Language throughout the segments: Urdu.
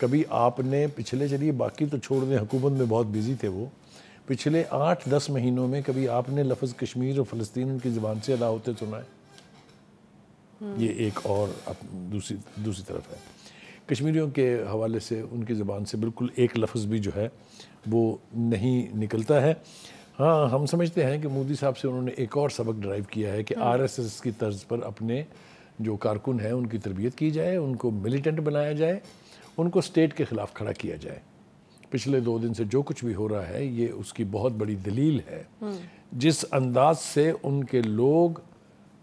کبھی آپ نے پچھلے، چلیے باقی تو چھوڑ دیں، حکومت میں بہت بیزی تھے وہ، پچھلے 8-10 مہینوں میں کبھی آپ نے لفظ کشمیر اور فلسطین ان کی زبان سے ادا ہوتے سنا ہے؟ یہ ایک اور دوسری طرف ہے، کشمیریوں کے حوالے سے ان کی زبان سے بالکل ایک لفظ بھی جو ہے وہ نہیں نکلتا ہے۔ ہاں، ہم سمجھتے ہیں کہ مودی صاحب سے انہوں نے ایک اور سبق ڈرائیو کیا ہے کہ RSS کی طرز پر اپنے جو کارکن ہیں ان کی تربیت کی جائے، ان کو ملیٹنٹ بنایا جائے، ان کو سٹیٹ کے خلاف کھڑا کیا جائے۔ پچھلے 2 دن سے جو کچھ بھی ہو رہا ہے یہ اس کی بہت بڑی دلیل ہے۔ جس انداز سے ان کے لوگ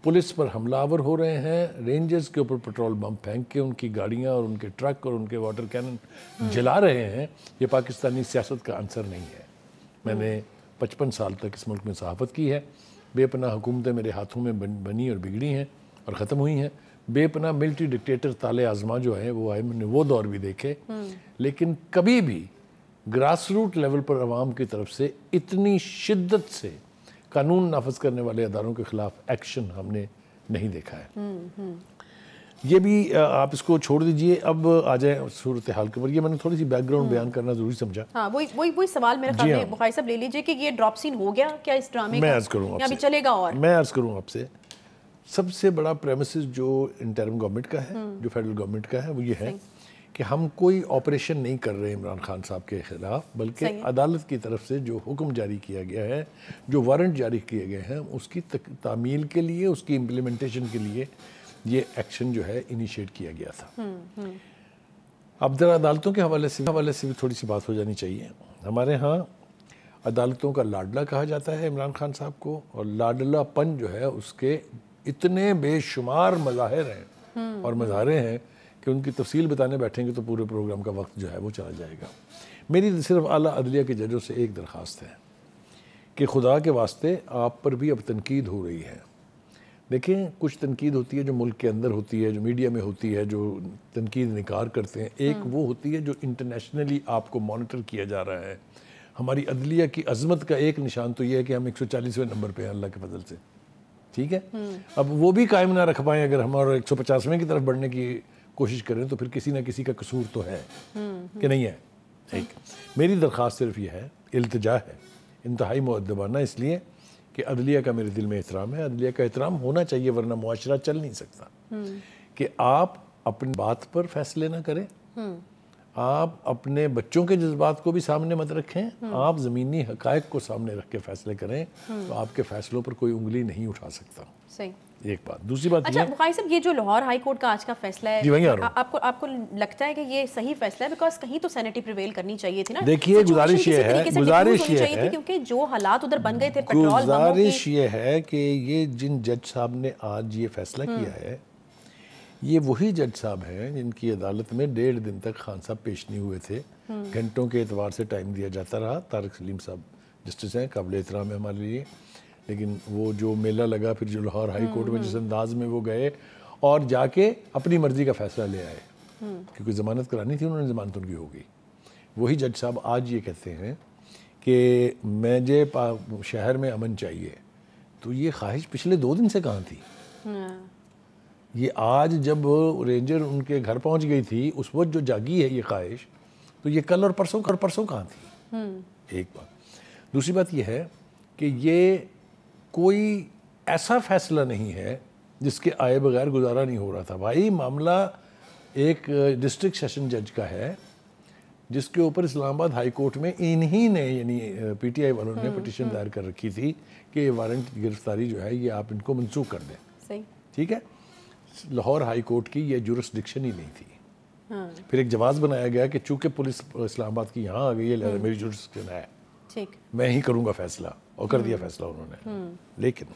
پولیس پر حملہ آور ہو رہے ہیں، رینجرز کے اوپر پیٹرول بم پھینک کے ان کی گاڑیاں اور ان کے ٹرک اور ان کے واٹر کینن جلا رہے ہیں، یہ پاکستانی سیاست کا عنصر نہیں ہے۔ میں نے 55 سال تک اس ملک میں صحافت کی ہے، بے پناہ حکومتیں میرے ہاتھوں میں بنی اور بگڑی ہیں اور ختم ہوئی ہیں، بے پناہ ملٹری ڈکٹیٹر تالے آزما جو ہیں وہ آئے، میں نے وہ دور بھی دیکھے، لیکن کبھی بھی گراس روٹ لیول پر عوام کی طرف سے اتنی شدت سے قانون نافذ کرنے والے اداروں کے خلاف ایکشن ہم نے نہیں دیکھا ہے۔ یہ بھی آپ اس کو چھوڑ دیجئے، اب آ جائیں صورتحال کے اوپر۔ یہ میں نے تھوڑی سی بیک گراؤنڈ بیان کرنا ضروری سمجھا۔ ہاں، وہی سوال میرے خیال میں بخاری صاحب لے لیجئے کہ یہ ڈراپ سین ہو گیا کیا اس ڈرامے کا؟ میں عرض کروں آپ سے، یا بھی چلے گا؟ اور میں عرض کروں آپ سے، سب سے بڑا پریمیسز جو انٹرم گورنمنٹ کا ہے، جو فیڈرل گورنمنٹ کا ہے، وہ یہ ہے کہ ہم کوئی آپریشن نہیں کر رہے عمران خان صاحب کے خلاف، بلکہ عدالت کی طرف سے جو حکم جاری کیا گیا ہے، جو وارنٹ جاری کیے گئے ہیں، اس کی تعمیل کے لیے، اس کی امپلیمنٹیشن کے لیے یہ ایکشن جو ہے انیشیٹ کیا گیا تھا۔ اب ذرا عدالتوں کے حوالے سے بھی تھوڑی سی بات ہو جانی چاہیے۔ ہمارے ہاں عدالتوں کا لاڈلا کہا جاتا ہے عمران خان صاحب کو، اور لاڈلا پن جو ہے اس کے اتنے بے شمار مظاہر ہیں اور مظاہرے ہیں کہ ان کی تفصیل بتانے بیٹھیں گے تو پورے پروگرام کا وقت جو ہے وہ چلا جائے گا۔ میری صرف اعلیٰ عدلیہ کے ججوں سے ایک درخواست ہے کہ خدا کے واسطے آپ پر بھی اب تنقید ہو رہی ہے۔ دیکھیں، کچھ تنقید ہوتی ہے جو ملک کے اندر ہوتی ہے، جو میڈیا میں ہوتی ہے، جو تنقید نکار کرتے ہیں، ایک وہ ہوتی ہے جو انٹرنیشنلی آپ کو مانیٹر کیا جا رہا ہے۔ ہماری عدلیہ کی عظمت کا ایک نشان تو یہ ہے کہ ہم 140ویں نمبر پہ ہیں اللہ کے فضل سے، ٹھیک ہے؟ اب وہ بھی قائم نہ رکھ پائیں، اگر ہم اور 150ویں کی طرف بڑھنے کی کوشش کریں تو پھر کسی نہ کسی کا قصور تو ہے کہ نہیں ہے؟ ٹھیک، میری درخواست صرف یہ ہے، التجا ہے انتہائی مؤدبانہ، اس لیے کہ عدلیہ کا میرے دل میں احترام ہے، عدلیہ کا احترام ہونا چاہیے ورنہ معاشرہ چل نہیں سکتا، کہ آپ اپنی بات پر فیصلے نہ کریں، آپ اپنے بچوں کے جذبات کو بھی سامنے مت رکھیں، آپ زمینی حقائق کو سامنے رکھ کے فیصلے کریں تو آپ کے فیصلوں پر کوئی انگلی نہیں اٹھا سکتا۔ صحیح، ایک بات۔ دوسری بات اچھا بخاری صاحب، یہ جو لاہور ہائی کورٹ کا آج کا فیصلہ ہے، آپ کو لگتا ہے کہ یہ صحیح فیصلہ ہے؟ بیکاز کہیں تو سینیٹی پریویل کرنی چاہیے تھی نا۔ دیکھیے، گزارش یہ ہے کیونکہ جو حالات ادھر بن گئے تھے پیٹرول، گزارش یہ ہے کہ یہ جن جج صاحب نے آج یہ فیصلہ کیا ہے، یہ وہی جج صاحب ہیں جن کی عدالت میں 1.5 دن تک خان صاحب پیش نہیں ہوئے تھے، گھنٹوں کے اعتبار سے ٹائم دیا جاتا رہا۔ طارق سلیم صاحب جسٹس ہیں، قابل احترام ہے ہمارے لیے، لیکن وہ جو میلہ لگا پھر جو لاہور ہائی کورٹ میں جس انداز میں وہ گئے اور جا کے اپنی مرضی کا فیصلہ لے آئے، کیونکہ ضمانت کرانی تھی انہوں نے، ضمانت ان کی ہو گئی۔ وہی جج صاحب آج یہ کہتے ہیں کہ مجھے شہر میں امن چاہیے، تو یہ خواہش پچھلے 2 دن سے کہاں تھی؟ یہ آج جب رینجر ان کے گھر پہنچ گئی تھی اس وقت جو جاگی ہے یہ خواہش، تو یہ کل اور پرسوں کہاں تھی؟ ایک بات۔ دوسری بات یہ ہے کہ یہ کوئی ایسا فیصلہ نہیں ہے جس کے آئے بغیر گزارا نہیں ہو رہا تھا۔ بھائی، معاملہ ایک ڈسٹرکٹ سیشن جج کا ہے جس کے اوپر اسلام آباد ہائی کورٹ میں انہی نے، یعنی پی ٹی آئی والوں نے پٹیشن دائر کر رکھی تھی کہ یہ وارنٹ گرفتاری جو ہے یہ آپ ان کو منسوخ کر دیں۔ صحیح، ٹھیک ہے، لاہور ہائی کورٹ کی یہ جورسڈکشن ہی نہیں تھی۔ پھر ایک جواز بنایا گیا کہ چونکہ پولیس اسلام آباد کی یہاں آ گئی ہے، میری جورسڈکشن ہے، ٹھیک، میں ہی کروں گا فیصلہ، اور کر دیا فیصلہ انہوں نے۔ لیکن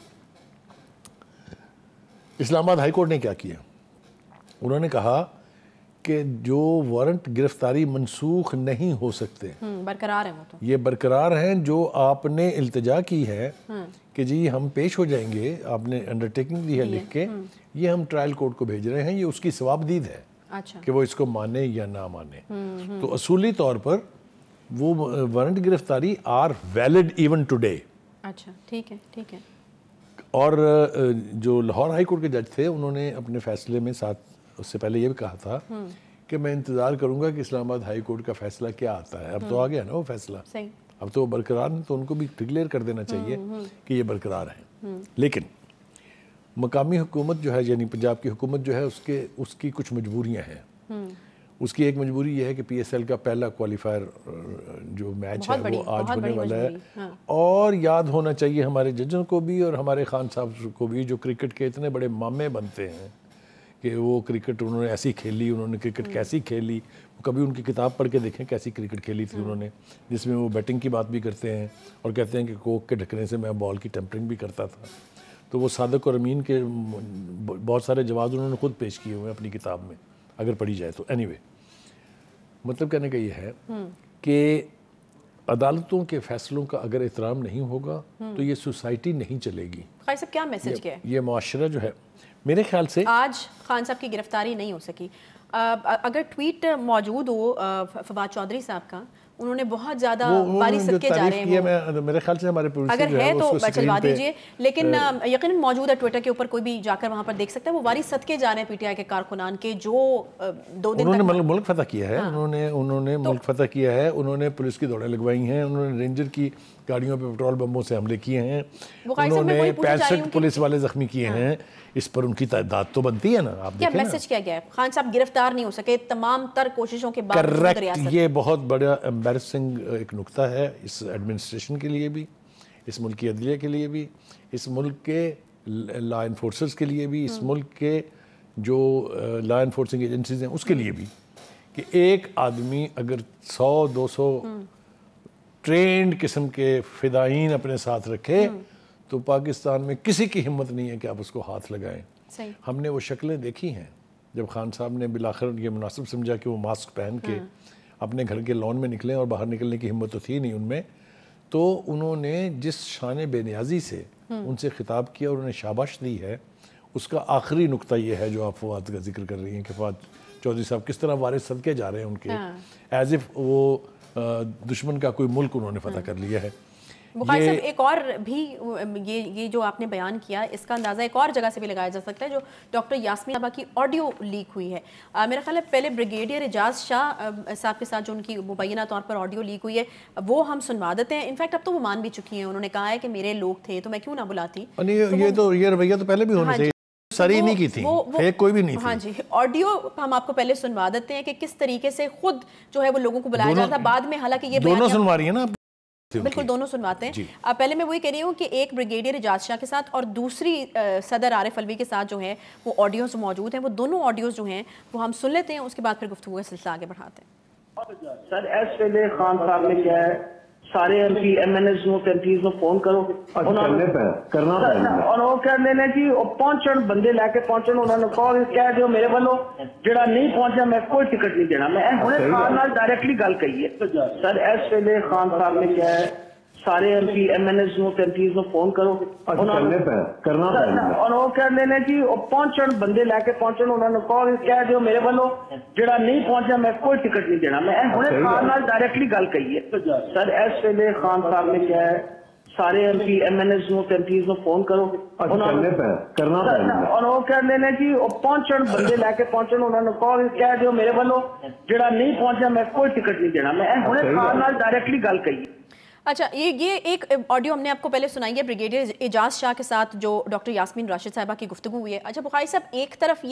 اسلام آباد ہائی کورٹ نے کیا کیا؟ انہوں نے کہا کہ جو وارنٹ گرفتاری منسوخ نہیں ہو سکتے، برقرار ہیں، وہ تو یہ برقرار ہیں۔ جو آپ نے التجا کی ہے کہ جی ہم پیش ہو جائیں گے، آپ نے انڈرٹیکنگ دی ہے لکھ کے، یہ ہم ٹرائل کورٹ کو بھیج رہے ہیں، یہ اس کی ثوابدید ہے کہ وہ اس کو مانے یا نہ مانے۔ تو اصولی طور پر وہ وارنٹ گرفتاری آر ویلڈ ایون ٹوڈے۔ اچھا، ٹھیک ہے، ٹھیک ہے۔ اور جو لاہور ہائی کورٹ کے جج تھے انہوں نے اپنے فیصلے میں ساتھ اس سے پہلے یہ بھی کہا تھا کہ کہ میں انتظار کروں گا کہ اسلام آباد ہائی کورٹ کا فیصلہ کیا آتا ہے. اب تو آ گیا نا وہ فیصلہ, اب تو وہ برقرار ہے, تو ان کو بھی ڈکلیئر کر دینا چاہیے کہ یہ برقرار ہیں. لیکن مقامی حکومت جو ہے, یعنی پنجاب کی حکومت جو ہے, اس کی کچھ مجبوریاں ہیں. اس کی ایک مجبوری یہ ہے کہ پی ایس ایل کا پہلا کوالیفائر جو میچ ہے وہ آج ہونے والا ہے. اور یاد ہونا چاہیے ہمارے ججوں کو بھی اور ہمارے خان صاحب کو بھی, جو کرکٹ کے اتنے بڑے مامے بنتے ہیں کہ وہ کرکٹ انہوں نے ایسی کھیلی, انہوں نے کرکٹ کیسی کھیلی. کبھی ان کی کتاب پڑھ کے دیکھیں کیسی کرکٹ کھیلی تھی انہوں نے, جس میں وہ بیٹنگ کی بات بھی کرتے ہیں اور کہتے ہیں کہ کوک کے ڈھکنے سے میں بال کی ٹیمپرنگ بھی کرتا تھا. تو وہ صادق اور امین کے بہت سارے جواز انہوں نے خود پیش کیے ہوئے ہیں اپنی کتاب میں, اگر پڑھی جائے تو. اینی وے, مطلب کہنے کا یہ ہے کہ عدالتوں کے فیصلوں کا اگر احترام نہیں ہوگا تو یہ سوسائٹی نہیں چلے گی. خان صاحب کیا میسج کیا ہے؟ یہ معاشرہ جو ہے میرے خیال سے آج خان صاحب کی گرفتاری نہیں ہو سکی. اگر ٹویٹ موجود ہو فواد چودھری صاحب کا, انہوں نے بہت زیادہ باری صدقے جا رہے ہیں, میرے خیال سے ہمارے اگر ہے تو چلوا دیجئے, لیکن یقیناً موجود ہے ٹویٹر کے اوپر, کوئی بھی جا کر وہاں پر دیکھ سکتا ہے. وہ واری صدقے جا رہے ہیں پی ٹی آئی کے کارکنان کے, جو 2 دن انہوں نے ملک فتح کیا ہے. انہوں نے ملک فتح کیا ہے, انہوں نے پولیس کی دوڑیں لگوائی ہیں, انہوں نے رینجر کی گاڑیوں پہ پٹرول بمبوں سے حملے کیے ہیں, انہوں نے 65 پولیس والے زخمی کیے ہیں. اس پر ان کی تعداد تو بنتی ہے نا. آپ کیا میسج کیا گیا ہے؟ خان صاحب گرفتار نہیں ہو سکے تمام تر کوششوں کے بعد. کریکٹ, یہ بہت بڑا امبیرسنگ ایک نقطہ ہے اس ایڈمنسٹریشن کے لیے بھی, اس ملک کی عدلیہ کے لیے بھی, اس ملک کے لا انفورسرز کے لیے بھی, اس ملک کے جو لا انفورسنگ ایجنسیز ہیں اس کے لیے بھی, کہ ایک آدمی اگر 100-200 ٹرینڈ قسم کے فدائین اپنے ساتھ رکھے تو پاکستان میں کسی کی ہمت نہیں ہے کہ آپ اس کو ہاتھ لگائیں. ہم نے وہ شکلیں دیکھی ہیں جب خان صاحب نے بالآخر یہ مناسب سمجھا کہ وہ ماسک پہن کے اپنے گھر کے لان میں نکلیں, اور باہر نکلنے کی ہمت تو تھی نہیں ان میں, تو انہوں نے جس شان بے نیازی سے ان سے خطاب کیا اور انہیں شاباش دی ہے. اس کا آخری نقطہ یہ ہے جو آپ فواد کا ذکر کر رہی ہیں کہ فواد چودھری صاحب کس طرح وارث صدقے جا رہے ہیں ان کے, ایز اف وہ دشمن کا کوئی ملک انہوں نے فتح کر لیا ہے. بخاری صاحب ایک اور بھی یہ جو آپ نے بیان کیا, اس کا اندازہ ایک اور جگہ سے بھی لگایا جا سکتا ہے, جو ڈاکٹر یاسمین صاحبہ کی آڈیو لیک ہوئی ہے. میرا خیال ہے پہلے بریگیڈیئر اعجاز شاہ صاحب کے ساتھ جو ان کی مبینہ طور پر آڈیو لیک ہوئی ہے وہ ہم سنوا دیتے ہیں. انفیکٹ اب تو وہ مان بھی چکی ہیں, انہوں نے کہا ہے کہ میرے لوگ تھے تو میں کیوں نہ بلاتی. یہ رویہ تو پہلے بھی ہونا چاہیے, ساری نہیں کی تھی, فیک کوئی بھی نہیں تھی. ہاں جی, آڈیو ہم آپ کو پہلے سنوا دیتے ہیں کہ کس طریقے سے خود جو ہے وہ لوگوں کو بلایا جاتا تھا. بعد میں حالانکہ یہ دونوں سنوا رہی ہیں نا, بالکل دونوں سنواتے ہیں. پہلے میں وہی کہہ رہی ہوں کہ ایک بریگیڈیئر اعجاز شاہ کے ساتھ اور دوسری صدر عارف علوی کے ساتھ جو ہے وہ آڈیوز موجود ہیں. وہ دونوں آڈیوز جو ہیں وہ ہم سن لیتے ہیں, اس کے بعد پھر گفتگو کا سلسلہ آگے بڑھاتے ہیں. سر ایس ویلے خان صاحب نے کیا ہے, سارے M P M N S نو ایم فون کرو کرنا اور وہ کہہ دینا جی پہنچن بندے لے کے پہنچن, انہوں نے کال کہہ دیو میرے والوں جڑا نہیں پہنچا میں کوئی ٹکٹ نہیں دینا. میں ہنے خان نال ڈائریکٹلی گل کہی ہے. سر ایس ویلے خان صاحب نے کیا ہے, سارے M P M N S نو فون کرو کرنا اور وہ کہہ دینا جی پہنچن بندے لے کے پہنچن, انہوں نے کال کہہ دیو میرے والوں جڑا نہیں پہنچا میں کوئی ٹکٹ نہیں دینا. میں ہنے خان نال ڈائریکٹلی گل کہی ہے. سر ایس ویلے خان صاحب نے کیا ہے, سارے M P M N S نو فون کرو کرنا اور وہ کہہ دینا جی پہنچن بندے لے کے پہنچن, انہوں نے کال کہہ دیو میرے والوں جڑا نہیں پہنچا میں کوئی ٹکٹ نہیں دینا. میں ہنے خان نال ڈائریکٹلی گل کہی. اچھا, یہ ایک آڈیو ہم نے آپ کو پہلے سنائی ہے بریگیڈیئر اعجاز شاہ کے ساتھ جو ڈاکٹر یاسمین راشد صاحبہ کی گفتگو ہوئی ہے. اچھا بخاری صاحب, ایک طرف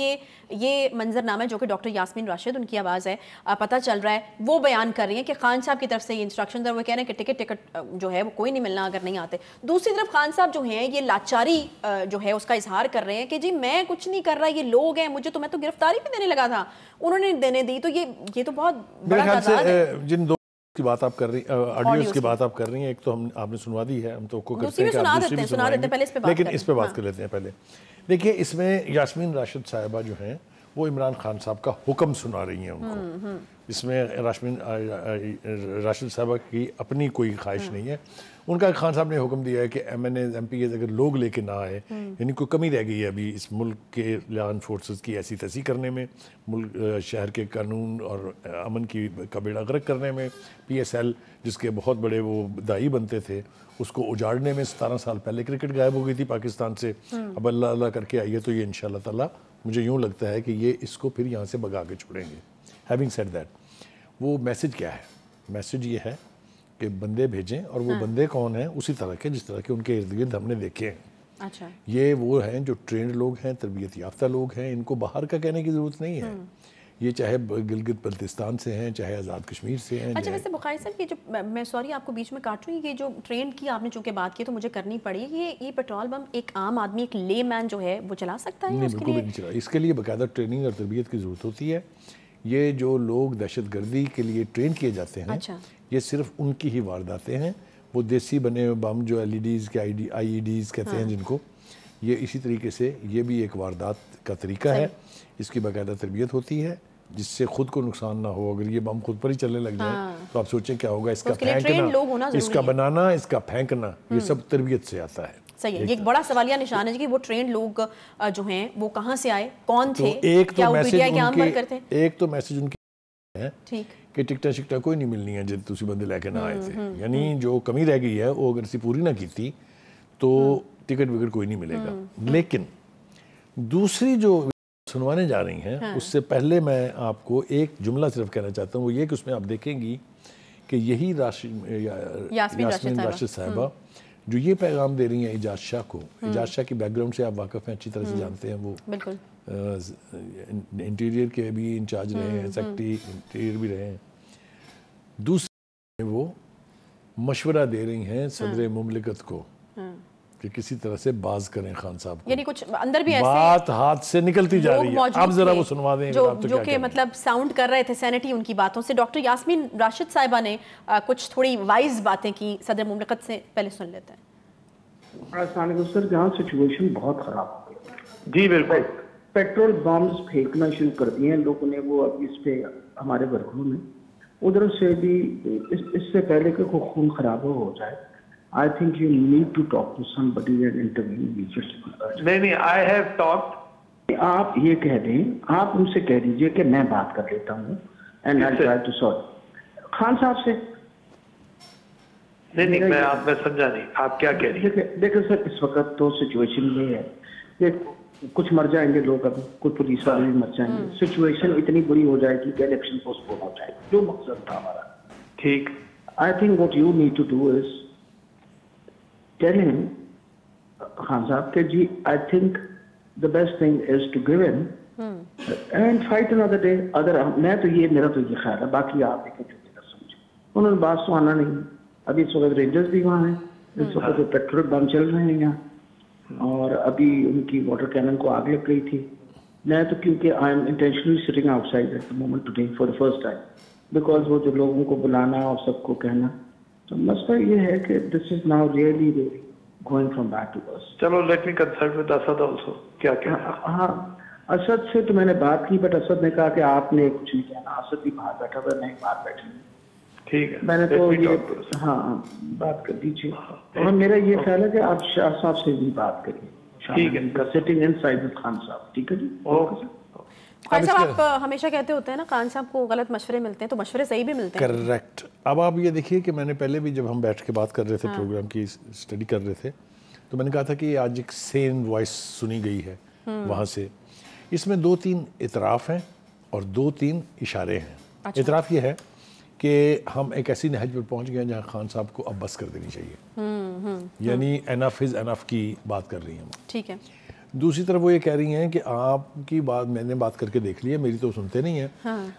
یہ منظر نامہ جو کہ ڈاکٹر یاسمین راشد ان کی آواز ہے, پتہ چل رہا ہے وہ بیان کر رہی ہیں کہ خان صاحب کی طرف سے یہ انسٹرکشن ہے, وہ کہہ رہے ہیں کہ ٹکٹ جو ہے وہ کوئی نہیں ملنا اگر نہیں آتے. دوسری طرف خان صاحب جو ہیں یہ لاچاری جو ہے اس کا اظہار کر رہے ہیں کہ جی میں کچھ نہیں کر رہا, یہ لوگ ہیں, مجھے تو میں تو گرفتاری بھی دینے لگا تھا, انہوں نے دینے دی. تو یہ تو بہت بڑا تضاد ہے. جن دو کی بات آپ کر رہی ہیں, آڈیوز کی بات آپ کر رہی ہیں, ایک تو آپ نے سنوا دی ہے, ہم تو کو کرتے ہیں کہ آپ دوسری بھی سنوائیں گے, لیکن اس پہ بات کر لیتے ہیں پہلے. دیکھیے اس میں یاسمین راشد صاحبہ جو ہیں وہ عمران خان صاحب کا حکم سنا رہی ہیں ان کو. اس میں راشد صاحبہ کی اپنی کوئی خواہش نہیں ہے. ان کا خان صاحب نے حکم دیا ہے کہ M N A M P A اگر لوگ لے کے نہ آئے, یعنی کوئی کمی رہ گئی ہے ابھی اس ملک کے لا فورسز کی ایسی تیسی کرنے میں, ملک شہر کے قانون اور امن کی کا بیڑا غرق کرنے میں, پی ایس ایل جس کے بہت بڑے وہ دائی بنتے تھے اس کو اجاڑنے میں 17 سال پہلے کرکٹ غائب ہو گئی تھی پاکستان سے. اب اللہ اللہ کر کے آئیے تو یہ انشاءاللہ تعالی مجھے یوں لگتا ہے کہ یہ اس کو پھر یہاں سے بگا کے چھوڑیں گے. ہیونگ سیڈ دیٹ، وہ میسج کیا ہے؟ میسج یہ ہے کہ بندے بھیجیں، اور وہ بندے کون ہیں؟ اسی طرح کے جس طرح کے ان کے ارد گرد ہم نے دیکھے ہیں. اچھا، یہ وہ ہیں جو ٹرینڈ لوگ ہیں، تربیت یافتہ لوگ ہیں، ان کو باہر کا کہنے کی ضرورت نہیں ہے. یہ چاہے گلگت بلتستان سے ہیں، چاہے آزاد کشمیر سے ہیں. اچھا ویسے بخاری صاحب یہ جو میں سوری آپ کو بیچ میں کاٹ رہی ہوں، یہ جو ٹرینڈ کی آپ نے چونکہ بات کی تو مجھے کرنی پڑی، یہ پیٹرول بم ایک عام آدمی، ایک لے مین جو ہے وہ چلا سکتا ہے؟ نہیں، بالکل بھی نہیں چلا. اس کے لیے باقاعدہ ٹریننگ اور تربیت کی ضرورت ہوتی ہے. یہ جو لوگ دہشت گردی کے لیے ٹرین کیے جاتے ہیں، یہ صرف ان کی ہی وارداتیں ہیں. وہ دیسی بنے بم جو LEDs کے آئی ای ڈیز کہتے ہیں جن کو، یہ اسی طریقے سے یہ بھی ایک واردات کا طریقہ ہے. اس کی باقاعدہ تربیت ہوتی ہے جس سے خود کو نقصان نہ ہو. اگر یہ بم خود پر ہی چلنے لگ جائے تو آپ سوچیں کیا ہوگا. اس کا پھینکنا، اس کا بنانا، اس کا پھینکنا، یہ سب تربیت سے آتا ہے. صحیح ہے. یہ ایک بڑا سوالیہ نشان ہے کہ وہ ٹرینڈ لوگ جو ہیں وہ کہاں سے آئے، کون تھے، کیا وہ میڈیا کے عام ورکر تھے؟ ایک تو میسج ان کے ہے کہ ٹکٹاں شکٹاں کوئی نہیں ملنی ہے جب تسی بندے لے کے نہ آئے تھے. یعنی جو کمی رہ گئی ہے وہ اگر اسی پوری نہ کی تھی تو ٹکٹ وکٹ کوئی نہیں ملے گا. لیکن دوسری جو سنوانے جا رہی ہیں اس سے پہلے میں آپ کو ایک جملہ صرف کہنا چاہتا ہوں. وہ یہ کہ اس میں آپ دیکھیں گی کہ یہی یاسمین راشد صاحبہ جو یہ پیغام دے رہی ہیں اعجاز شاہ کو. اعجاز شاہ کی بیک گراؤنڈ سے آپ واقف ہیں، اچھی طرح سے جانتے ہیں. وہ انٹیریئر کے بھی انچارج رہے ہیں، سیکرٹری انٹیریئر بھی رہے ہیں. دوسرے وہ مشورہ دے رہی ہیں صدر مملکت کو کہ کسی طرح سے باز کریں خان صاحب کو. یعنی کچھ اندر بھی ایسے بات ہاتھ سے نکلتی جا رہی ہے. اب ذرا وہ سنوا دیں جو کہ مطلب ساؤنڈ کر رہے تھے سینٹی ان کی باتوں سے. ڈاکٹر یاسمین راشد صاحبہ نے کچھ تھوڑی وائز باتیں کی صدر مملکت سے، پہلے سن لیتے ہیں. السلام علیکم سر. جہاں سچویشن بہت خراب ہو گئی. جی بالکل. پیٹرول بمز پھینکنا شروع کر دیے ہیں لوگوں نے. وہ اب اس پہ ہمارے ورکروں نے ادھر سے بھی اس سے پہلے کہ خون خراب ہو جائے، I think you need to talk to somebody and intervene immediately. نہیں I have talked. آپ یہ کہہ دیں، آپ ان سے کہہ دیجئے کہ میں بات کر لیتا ہوں and I'll try to solve. Khan صاحب سے نہیں میں سمجھا نہیں آپ کیا کہہ رہی ہیں. دیکھیں سر، اس وقت تو سچویشن یہ ہے کہ کچھ مر جائیں گے لوگ، ابھی کچھ پولیس والے بھی مر جائیں گے. سچویشن اتنی بری ہو جائے گی کہ الیکشن پوسٹ پون ہو جائے گا، جو مقصد تھا ہمارا. ٹھیک. I think what you need to do is tell him, Khan Sahab, کہ جی I think the best thing is to give in and fight another day. اگر میں تو یہ میرا تو یہ خیال ہے، باقی آپ دیکھیں جو کیا سمجھیں. انہوں نے بات تو آنا نہیں. ابھی اس وقت رینجرز بھی وہاں ہیں، اس وقت پیٹرول بم چل رہے ہیں یہاں، اور ابھی ان کی واٹر کینن کو آگ لگ گئی تھی. میں تو کیونکہ I am intentionally sitting outside at the moment today for the first time because وہ جو لوگوں کو بلانا اور سب کو کہنا، تو مسئلہ یہ ہے کہ this is now really going from bad to worse. چلو let me consult with Asad also. کیا کہنا؟ ہاں اسد سے تو میں نے بات کی، بٹ اسد نے کہا کہ آپ نے کچھ نہیں کہنا. اسد بھی باہر بیٹھا ہوا، نہیں باہر بیٹھے. ٹھیک ہے، میں نے تو یہ ہاں بات کر دیجیے. اور میرا یہ خیال ہے کہ آپ شاہ صاحب سے بھی بات کریے. ٹھیک ہے، sitting inside with خان صاحب. ٹھیک ہے جی. اوکے. خان صاحب آپ ہمیشہ کہتے ہوتے ہیں نا خان صاحب کو غلط مشورے ملتے ہیں، تو مشورے صحیح بھی ملتے ہیں. کریکٹ. اب آپ یہ دیکھیے کہ میں نے پہلے بھی جب ہم بیٹھ کے بات کر رہے تھے، پروگرام کی اسٹڈی کر رہے تھے، تو میں نے کہا تھا کہ آج ایک سین وائس سنی گئی ہے وہاں سے. اس میں 2-3 اعتراف ہیں اور 2-3 اشارے ہیں. اعتراف یہ ہے کہ ہم ایک ایسی نہج پر پہنچ گئے جہاں خان صاحب کو اب بس کر دینی چاہیے، یعنی انف از انف کی بات کر رہی ہیں. ٹھیک ہے. دوسری طرف وہ یہ کہہ رہی ہیں کہ آپ کی بات میں نے بات کر کے دیکھ لی ہے، میری تو سنتے نہیں ہیں،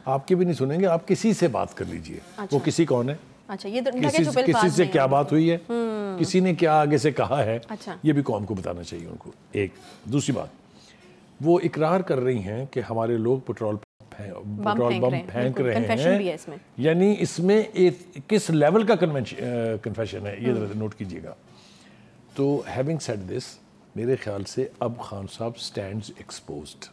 آپ کی بھی نہیں سنیں گے، آپ کسی سے بات کر لیجئے. وہ کسی کون ہے، کسی سے کیا بات ہوئی ہے، کسی نے کیا آگے سے کہا ہے، یہ بھی قوم کو بتانا چاہیے ان کو. ایک دوسری بات، وہ اقرار کر رہی ہیں کہ ہمارے لوگ پیٹرول بم پھینک رہے ہیں، یعنی اس میں کس لیول کا کنفیشن ہے یہ نوٹ کیجئے گا. تو ہیونگ سیڈ دس، میرے خیال سے اب خان صاحب سٹینڈز ایکسپوزڈ.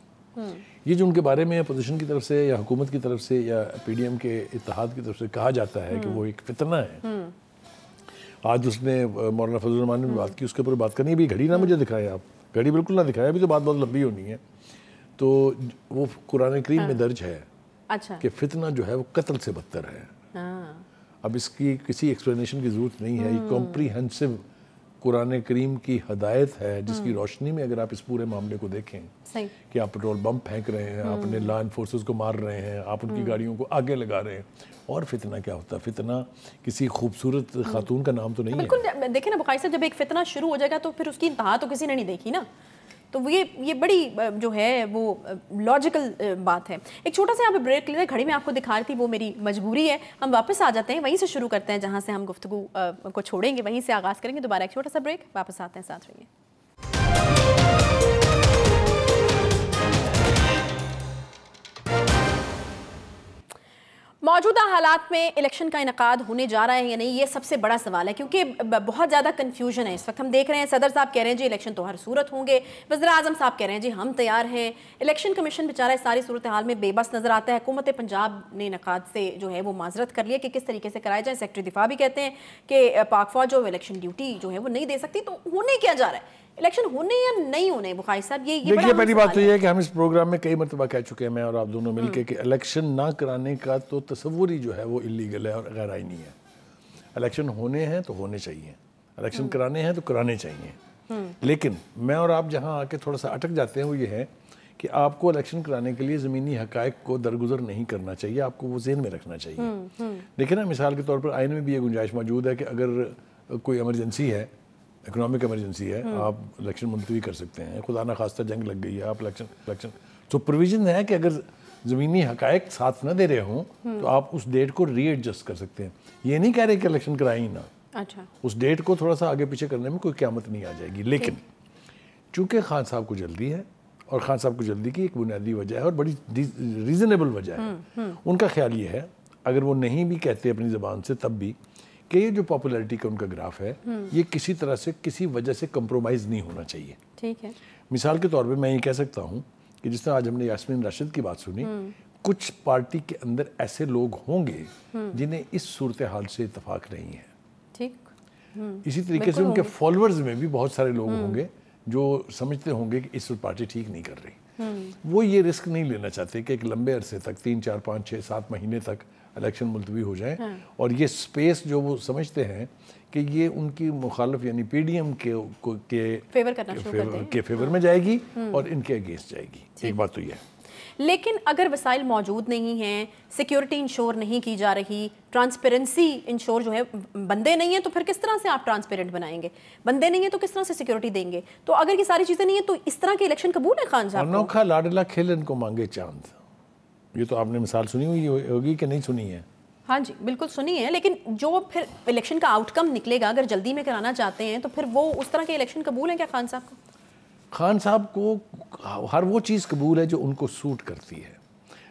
یہ جو ان کے بارے میں اپوزیشن کی طرف سے یا حکومت کی طرف سے یا پی ڈی ایم کے اتحاد کی طرف سے کہا جاتا ہے کہ وہ ایک فتنہ ہے. آج اس نے مولانا فضل الرحمان نے بھی بات کی، اس کے اوپر بات کرنی. بھی گھڑی نہ مجھے دکھائے، آپ گھڑی بالکل نہ دکھائے، ابھی تو بات بہت لمبی ہونی ہے. تو وہ قرآن کریم میں درج ہے کہ فتنہ جو ہے وہ قتل سے بدتر ہے. اب اس کی کسی ایکسپلینیشن کی ضرورت نہیں ہے. یہ کمپریہنسو قرآن کریم کی ہدایت ہے جس کی روشنی میں اگر آپ اس پورے معاملے کو دیکھیں کہ آپ پیٹرول بم پھینک رہے ہیں، آپ اپنے لا انفورسز کو مار رہے ہیں، آپ ان کی گاڑیوں کو آگے لگا رہے ہیں، اور فتنہ کیا ہوتا ہے؟ فتنہ کسی خوبصورت خاتون کا نام تو نہیں ہے۔ بالکل دیکھیں نا بخاری صاحب، جب ایک فتنہ شروع ہو جائے گا تو پھر اس کی انتہا تو کسی نے نہیں دیکھی نا، تو یہ بڑی جو ہے وہ لاجیکل بات ہے۔ ایک چھوٹا سا یہاں پہ بریک لیتے ہیں، گھڑی میں آپ کو دکھا رہی تھی، وہ میری مجبوری ہے۔ ہم واپس آ جاتے ہیں، وہیں سے شروع کرتے ہیں جہاں سے ہم گفتگو کو چھوڑیں گے، وہیں سے آغاز کریں گے دوبارہ۔ ایک چھوٹا سا بریک، واپس آتے ہیں، ساتھ رہیے۔ موجودہ حالات میں الیکشن کا انعقاد ہونے جا رہا ہے یا نہیں، یہ سب سے بڑا سوال ہے، کیونکہ بہت زیادہ کنفیوژن ہے اس وقت۔ ہم دیکھ رہے ہیں صدر صاحب کہہ رہے ہیں جی الیکشن تو ہر صورت ہوں گے، وزیر اعظم صاحب کہہ رہے ہیں جی ہم تیار ہیں، الیکشن کمیشن بیچارہ اس ساری صورتحال میں بے بس نظر آتا ہے۔ حکومت پنجاب نے انعقاد سے جو ہے وہ معذرت کر لیا کہ کس طریقے سے کرائے جائیں۔ سیکرٹری دفاع بھی کہتے ہیں کہ پاک فوج جو الیکشن ڈیوٹی جو ہے وہ نہیں دے سکتی، تو ہونے کیا جا رہا ہے؟ الیکشن ہونے یا نہیں ہونے بخاری صاحب؟ یہ دیکھیے، پہلی بات تو یہ ہے کہ ہم اس پروگرام میں کئی مرتبہ کہہ چکے ہیں، میں اور آپ دونوں مل کے، کہ الیکشن نہ کرانے کا تو تصور ہی جو ہے وہ اللیگل ہے اور غیر آئینی ہے۔ الیکشن ہونے ہیں تو ہونے چاہیے، الیکشن کرانے ہیں تو کرانے چاہیے، لیکن میں اور آپ جہاں آ کے تھوڑا سا اٹک جاتے ہیں وہ یہ ہے کہ آپ کو الیکشن کرانے کے لیے زمینی حقائق کو درگزر نہیں کرنا چاہیے، آپ کو وہ ذہن میں رکھنا چاہیے۔ دیکھیں نا، مثال کے طور پر آئین میں بھی یہ گنجائش موجود ہے کہ اگر کوئی ایمرجنسی ہے، اکنامک ایمرجنسی ہے، آپ الیکشن ملتوی کر سکتے ہیں۔ خدا نہ خواستہ جنگ لگ گئی ہے، آپ الیکشن تو پروویژن ہے کہ اگر زمینی حقائق ساتھ نہ دے رہے ہوں تو آپ اس ڈیٹ کو ری ایڈجسٹ کر سکتے ہیں۔ یہ نہیں کہہ رہے کہ الیکشن کرائیں نہ، اچھا اس ڈیٹ کو تھوڑا سا آگے پیچھے کرنے میں کوئی قیامت نہیں آ جائے گی۔ لیکن چونکہ خان صاحب کو جلدی ہے، اور خان صاحب کو جلدی کی ایک بنیادی وجہ ہے اور بڑی ریزنیبل وجہ ہے، ان کا خیال یہ ہے، اگر وہ نہیں بھی کہتے اپنی زبان سے تب بھی، کہ یہ جو پاپولیرٹی کا ان کا گراف ہے یہ کسی طرح سے کسی وجہ سے کمپرومائز نہیں ہونا چاہیے۔ ٹھیک ہے، مثال کے طور پہ میں یہ کہہ سکتا ہوں کہ جس طرح آج ہم نے یاسمین راشد کی بات سنی، کچھ پارٹی کے اندر ایسے لوگ ہوں گے جنہیں اس صورتحال سے اتفاق نہیں ہے، ٹھیک، اسی طریقے سے ان کے فالوورز میں بھی بہت سارے لوگ ہوں گے جو سمجھتے ہوں گے کہ اس پارٹی ٹھیک نہیں کر رہی۔ وہ یہ رسک نہیں لینا چاہتے کہ ایک لمبے عرصے تک 3 4 5 6 7 مہینے تک الیکشن ملتوی ہو جائیں، اور یہ سپیس جو وہ سمجھتے ہیں کہ یہ ان کی مخالف یعنی پی ڈی ایم کے فیور میں جائے گی اور ان کے اگینسٹ جائے گی۔ ایک بات تو یہ ہے، لیکن اگر وسائل موجود نہیں ہیں، سیکیورٹی انشور نہیں کی جا رہی، ٹرانسپیرنسی انشور جو ہے، بندے نہیں ہیں تو پھر کس طرح سے آپ ٹرانسپیرنٹ بنائیں گے؟ بندے نہیں ہیں تو کس طرح سے سیکیورٹی دیں گے؟ تو اگر یہ ساری چیزیں نہیں ہیں تو اس طرح کے الیکشن قبول ہے خان صاحب؟ انوکھا لاڈلا کھیلن کو مانگے چاند، یہ تو آپ نے مثال سنی ہوئی ہوگی کہ نہیں سنی ہے؟ ہاں جی بالکل سنی ہے، لیکن جو پھر الیکشن کا آؤٹ کم نکلے گا، اگر جلدی میں کرانا چاہتے ہیں تو پھر وہ اس طرح کے الیکشن قبول ہیں کیا خان صاحب کو؟ خان صاحب کو ہر وہ چیز قبول ہے جو ان کو سوٹ کرتی ہے،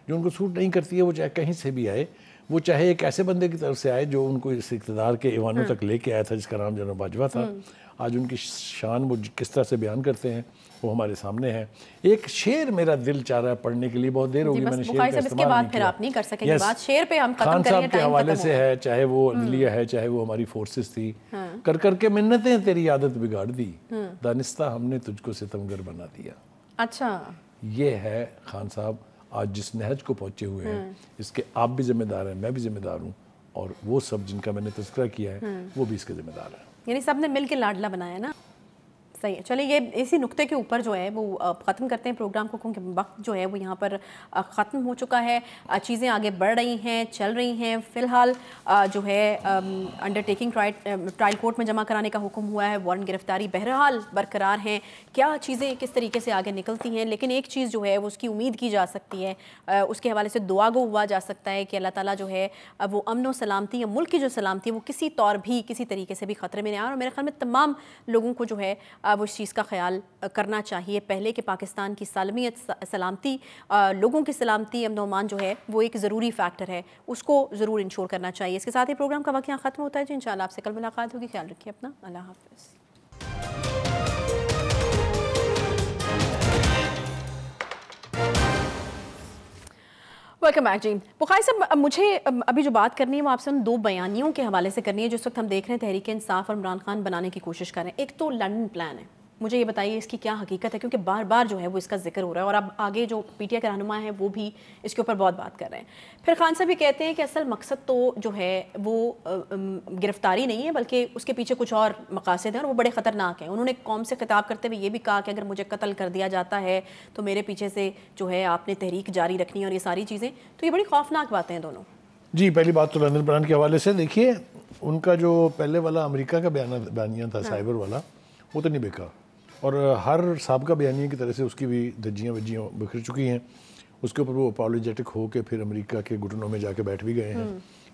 جو ان کو سوٹ نہیں کرتی ہے وہ چاہے کہیں سے بھی آئے، وہ چاہے ایک ایسے بندے کی طرف سے آئے جو ان کو اس اقتدار کے ایوانوں تک لے کے آیا تھا جس کا نام جناب باجوہ تھا۔ آج ان کی شان وہ کس طرح سے بیان کرتے ہیں وہ ہمارے سامنے ہے۔ ایک شعر میرا دل چاہ رہا ہے پڑھنے کے لیے، بہت دیر ہوگی میں نے شعر کا استعمال نہیں کیا۔ آپ نہیں کر سکیں گے بات شعر پہ، ہم ختم خان کریں صاحب کے حوالے سے ہے، چاہے وہ عدلیہ ہے، چاہے وہ ہماری فورسز تھی، کر کر کے منتیں تیری عادت بگاڑ دی، دانستہ ہم نے تجھ کو ستمگر بنا دیا۔ اچھا، یہ ہے خان صاحب آج جس نہج کو پہنچے ہوئے ہیں، اس کے آپ بھی ذمہ دار ہیں، میں بھی ذمہ دار ہوں، اور وہ سب جن کا میں نے تذکرہ کیا ہے وہ بھی اس کے ذمہ دار ہیں۔ یعنی سب نے مل کے لاڈلا بنایا نا؟ صحیح ہے، چلیں یہ اسی نقطے کے اوپر جو ہے وہ ختم کرتے ہیں پروگرام کو، کیونکہ وقت جو ہے وہ یہاں پر ختم ہو چکا ہے، چیزیں آگے بڑھ رہی ہیں، چل رہی ہیں۔ فی الحال جو ہے انڈرٹیکنگ ٹرائل کورٹ میں جمع کرانے کا حکم ہوا ہے، وارنٹ گرفتاری بہرحال برقرار ہیں، کیا چیزیں کس طریقے سے آگے نکلتی ہیں، لیکن ایک چیز جو ہے وہ اس کی امید کی جا سکتی ہے، اس کے حوالے سے دعا گو ہوا جا سکتا ہے کہ اللہ تعالیٰ جو ہے وہ امن و سلامتی یا ملک کی جو سلامتی ہے وہ کسی طور بھی کسی طریقے سے بھی خطرے میں نہیں آئے، اور میرے خیال میں تمام لوگوں کو جو ہے وہ اس چیز کا خیال کرنا چاہیے پہلے کہ پاکستان کی سالمیت، سلامتی، لوگوں کی سلامتی، امن و امان جو ہے وہ ایک ضروری فیکٹر ہے، اس کو ضرور انشور کرنا چاہیے۔ اس کے ساتھ ہی پروگرام کا وقت یہاں ختم ہوتا ہے جی، انشاءاللہ آپ سے کل ملاقات ہوگی، خیال رکھیے اپنا، اللہ حافظ۔ ویلکم بیک جی۔ بخاری صاحب، مجھے ابھی جو بات کرنی ہے وہ آپ سے ان 2 بیانیوں کے حوالے سے کرنی ہے جس وقت ہم دیکھ رہے ہیں تحریک انصاف اور عمران خان بنانے کی کوشش کر رہے ہیں۔ ایک تو لنڈن پلان ہے، مجھے یہ بتائیے اس کی کیا حقیقت ہے، کیونکہ بار بار جو ہے وہ اس کا ذکر ہو رہا ہے اور اب آگے جو پی ٹی آئی کے رہنما ہیں وہ بھی اس کے اوپر بہت بات کر رہے ہیں۔ پھر خان صاحب یہ کہتے ہیں کہ اصل مقصد تو جو ہے وہ گرفتاری نہیں ہے بلکہ اس کے پیچھے کچھ اور مقاصد ہیں اور وہ بڑے خطرناک ہیں۔ انہوں نے قوم سے خطاب کرتے ہوئے یہ بھی کہا کہ اگر مجھے قتل کر دیا جاتا ہے تو میرے پیچھے سے جو ہے آپ نے تحریک جاری رکھنی اور یہ ساری چیزیں، تو یہ بڑی خوفناک باتیں ہیں دونوں۔ جی، پہلی بات تو لندن پلان کے حوالے سے دیکھیے، ان کا جو پہلے والا امریکہ کا بیانیہ تھا سائبر والا، وہ تو نہیں بکا، اور ہر سابقہ بیانیہ کی طرح سے اس کی بھی دھجیاں وجیاں بکھر چکی ہیں۔ اس کے اوپر وہ اپالوجیٹک ہو کے پھر امریکہ کے گھٹنوں میں جا کے بیٹھ بھی گئے ہیں،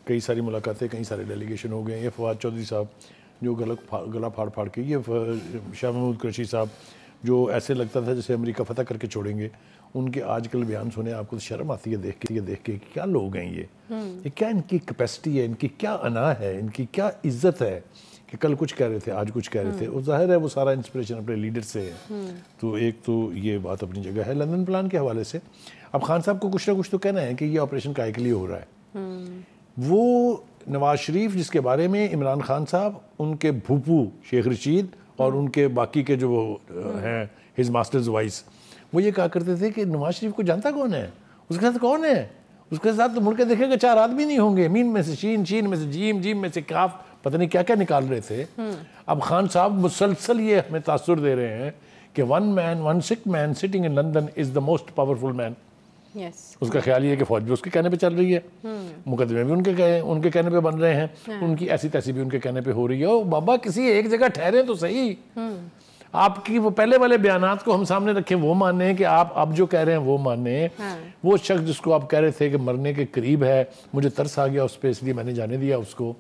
کئی ساری ملاقاتیں، کئی سارے ڈیلیگیشن ہو گئے ہیں۔ یہ فواد چودھری صاحب جو گلا پھاڑ پھاڑ کے، یہ شاہ محمود قریشی صاحب جو ایسے لگتا تھا جیسے امریکہ فتح کر کے چھوڑیں گے، ان کے آج کل بیان سنے آپ کو شرم آتی ہے دیکھ کے کیا لوگ ہیں یہ کیا ان کی کیپیسٹی ہے، ان کی کیا انا ہے، ان کی کیا عزت ہے کہ کل کچھ کہہ رہے تھے آج کچھ کہہ رہے تھے۔ اور ظاہر ہے وہ سارا انسپریشن اپنے لیڈر سے ہے، تو ایک تو یہ بات اپنی جگہ ہے۔ لندن پلان کے حوالے سے اب خان صاحب کو کچھ نہ کچھ تو کہنا ہے کہ یہ آپریشن کائے کے لیے ہو رہا ہے۔ وہ نواز شریف جس کے بارے میں عمران خان صاحب، ان کے بھوپو شیخ رشید اور ان کے باقی کے جو ہیں ہز ماسٹرز وائس، وہ یہ کہا کرتے تھے کہ نواز شریف کو جانتا کون ہے، اس کے ساتھ کون ہے، اس کے ساتھ تو مڑ کے دیکھے گا 4 آدمی نہیں ہوں گے، مین میں سے شین، شین میں سے جیم، جیم میں سے کاف، پتہ نہیں کیا کیا نکال رہے تھے۔ اب خان صاحب مسلسل یہ ہمیں تاثر دے رہے ہیں کہ one sick man sitting in London is the most powerful man۔ اس کا خیال یہ ہے کہ فوج بھی اس کے کہنے پہ چل رہی ہے، مقدمے بھی ان کے کہنے پہ بن رہے ہیں، ان کی ایسی تیسی بھی ان کے کہنے پہ ہو رہی ہے۔ او بابا کسی ایک جگہ ٹھہرے تو صحیح، آپ کی وہ پہلے والے بیانات کو ہم سامنے رکھیں، وہ مانیں کہ آپ اب جو کہہ رہے ہیں وہ مانیں۔ وہ شخص جس کو آپ کہہ رہے تھے کہ مرنے کے قریب ہے، مجھے ترس آ گیا اس پہ اس لیے میں نے جانے دیا اس کو،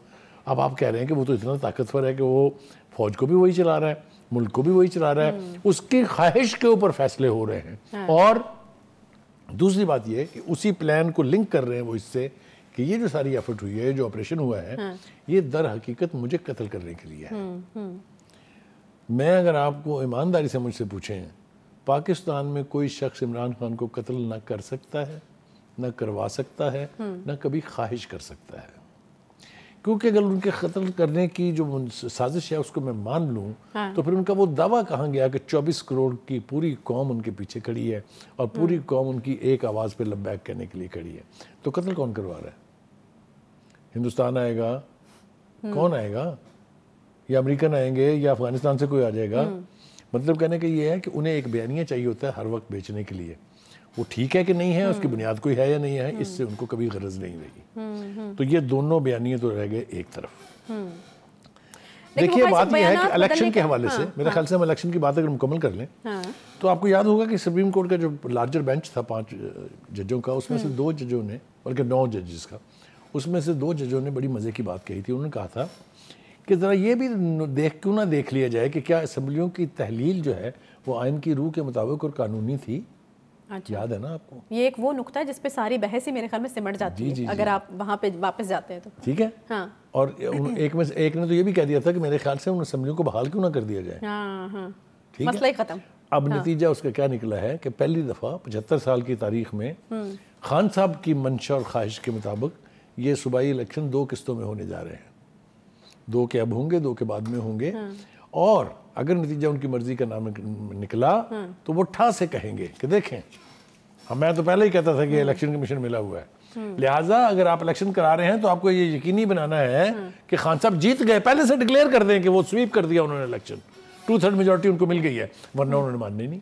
اب آپ کہہ رہے ہیں کہ وہ تو اتنا طاقتور ہے کہ وہ فوج کو بھی وہی چلا رہا ہے، ملک کو بھی وہی چلا رہا ہے، اس کی خواہش کے اوپر فیصلے ہو رہے ہیں۔ اور دوسری بات یہ ہے کہ اسی پلان کو لنک کر رہے ہیں وہ اس سے کہ یہ جو ساری ایفرٹ ہوئی ہے، جو آپریشن ہوا ہے، یہ در حقیقت مجھے قتل کرنے کے لیے ہے۔ میں اگر آپ کو ایمانداری سے مجھ سے پوچھیں، پاکستان میں کوئی شخص عمران خان کو قتل نہ کر سکتا ہے، نہ کروا سکتا ہے، نہ کبھی خواہش کر سکتا ہے، کیونکہ اگر ان کے قتل کرنے کی جو سازش ہے اس کو میں مان لوں تو پھر ان کا وہ دعویٰ کہاں گیا کہ 24 کروڑ کی پوری قوم ان کے پیچھے کھڑی ہے اور پوری قوم ان کی ایک آواز پہ لبیک کہنے کے لیے کھڑی ہے۔ تو قتل کون کروا رہا ہے؟ ہندوستان آئے گا؟ کون آئے گا؟ یا امریکن آئیں گے یا افغانستان سے کوئی آ جائے گا؟ مطلب کہنے کا یہ ہے کہ انہیں ایک بیانیہ چاہیے ہوتا ہے ہر وقت بیچنے کے لیے، وہ ٹھیک ہے کہ نہیں ہے، اس کی بنیاد کوئی ہے یا نہیں ہے، اس سے ان کو کبھی غرض نہیں رہی۔ تو یہ دونوں بیانیے تو رہ گئے ایک طرف۔ دیکھیے بات یہ ہے کہ الیکشن کے حوالے سے میرے خیال سے ہم الیکشن کی بات اگر مکمل کر لیں تو آپ کو یاد ہوگا کہ سپریم کورٹ کا جو لارجر بینچ تھا 5 ججوں کا، اس میں سے 2 ججوں نے، بلکہ 9 ججز کا، اس میں سے 2 ججوں نے بڑی مزے کی بات کہی تھی۔ انہوں نے کہا تھا کہ ذرا یہ بھی کیوں نہ دیکھ لیا جائے کہ کیا اسمبلیوں کی تحلیل جو ہے وہ آئین کی روح کے مطابق اور قانونی تھی۔ یاد ہے نا آپ کو؟ یہ ایک وہ نقطہ ہے جس پہ ساری بحث ہی میرے خیال میں سمٹ جاتی ہے اگر آپ وہاں پہ واپس جاتے ہیں تو۔ ٹھیک ہے، اور ایک نے تو یہ بھی کہہ دیا تھا کہ میرے خیال سے ان اسمبلیوں کو بحال کیوں نہ کر دیا جائے۔ مسئلہ ہی ختم۔ اب نتیجہ اس کا کیا نکلا ہے کہ پہلی دفعہ 75 سال کی تاریخ میں خان صاحب کی منشا اور خواہش کے مطابق یہ صوبائی الیکشن 2 قسطوں میں ہونے جا رہے ہیں، 2 کے اب ہوں گے، 2 کے بعد میں ہوں گے، اور اگر نتیجہ ان کی مرضی کا نام نکلا تو وہ ٹھا سے کہیں گے کہ دیکھیں میں تو پہلے ہی کہتا تھا کہ الیکشن کمیشن ملا ہوا ہے، لہٰذا اگر آپ الیکشن کرا رہے ہیں تو آپ کو یہ یقینی بنانا ہے کہ خان صاحب جیت گئے، پہلے سے ڈکلیئر کر دیں کہ وہ سویپ کر دیا انہوں نے الیکشن، 2/3 میجورٹی ان کو مل گئی ہے، ورنہ انہوں نے ماننی نہیں۔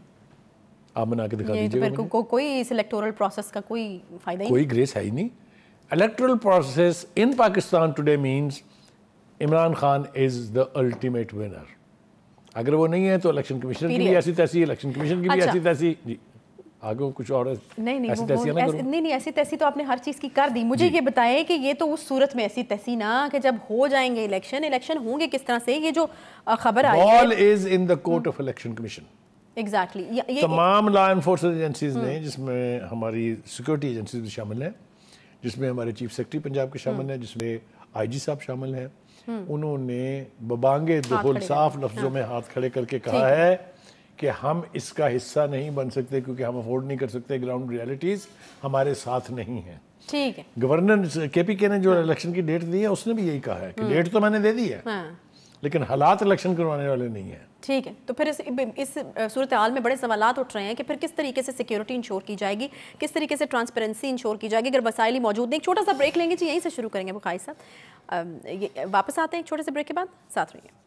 آپ بنا کے دکھا دیجیے گا، کوئی اس الیکٹورل پروسیس کا کوئی فائدہ ہی کوئی گریس ہے ہی نہیں۔ Electoral process in Pakistan today means Imran Khan is the ultimate winner. اگر وہ نہیں ہے تو الیکشن کمیشن کی بھی ایسی تیسی، الیکشن کمیشن کی بھی ایسی تیسی، جی آگے کچھ اور نہیں ایسی تیسی تو آپ نے ہر چیز کی کر دی۔ مجھے یہ بتائیں کہ یہ تو اس صورت میں ایسی تیسی نہ کہ جب ہو جائیں گے الیکشن ہوں گے کس طرح سے، یہ جو خبر آئی ہے ball is in the court of election commission. Exactly, تمام لا انفورسمنٹ ایجنسیز نے، جس میں ہماری سیکورٹی ایجنسیز بھی شامل ہیں، جس میں ہمارے چیف سیکرٹری پنجاب کے شامل ہیں، جس میں آئی جی صاحب شامل ہیں، انہوں نے ببانگے دخل صاف لفظوں میں ہاتھ کھڑے کر کے کہا ہے کہ ہم اس کا حصہ نہیں بن سکتے کیونکہ ہم افورڈ نہیں کر سکتے، گراؤنڈ ریالٹیز ہمارے ساتھ نہیں ہیں۔ ٹھیک ہے، گورنر کے پی کے نے جو الیکشن کی ڈیٹ دی ہے اس نے بھی یہی کہا ہے کہ ڈیٹ تو میں نے دے دی ہے، لیکن حالات الیکشن کروانے والے نہیں ہیں. ٹھیک ہے, تو پھر اس صورتحال میں بڑے سوالات اٹھ رہے ہیں کہ پھر کس طریقے سے سیکیورٹی انشور کی جائے گی, کس طریقے سے ٹرانسپیرنسی انشور کی جائے گی اگر وسائل ہی موجود نہیں. ایک چھوٹا سا بریک لیں گے جی, یہیں سے شروع کریں گے بخاری صاحب. واپس آتے ہیں ایک چھوٹے سے بریک کے بعد, ساتھ رہیے.